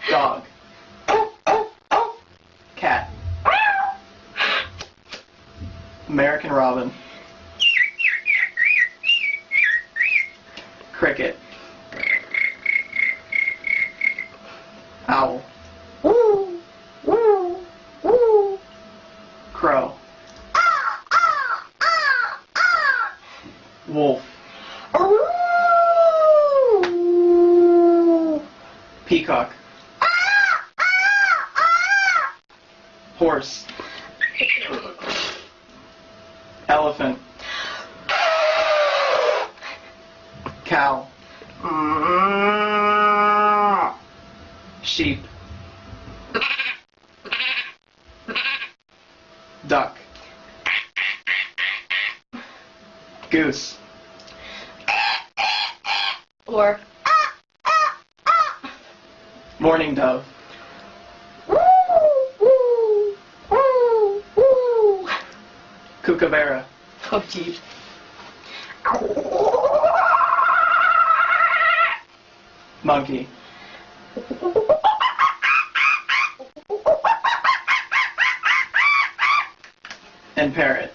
Dog. Cat. American robin. Cricket. Owl. Woo, woo, woo. Crow. Wolf. Ooh. Peacock. Horse. Elephant. Cow. Sheep. Duck. Goose. Or Mourning dove. woo, woo, woo, woo. Kookaburra. Oh, geez. Monkey. And parrot.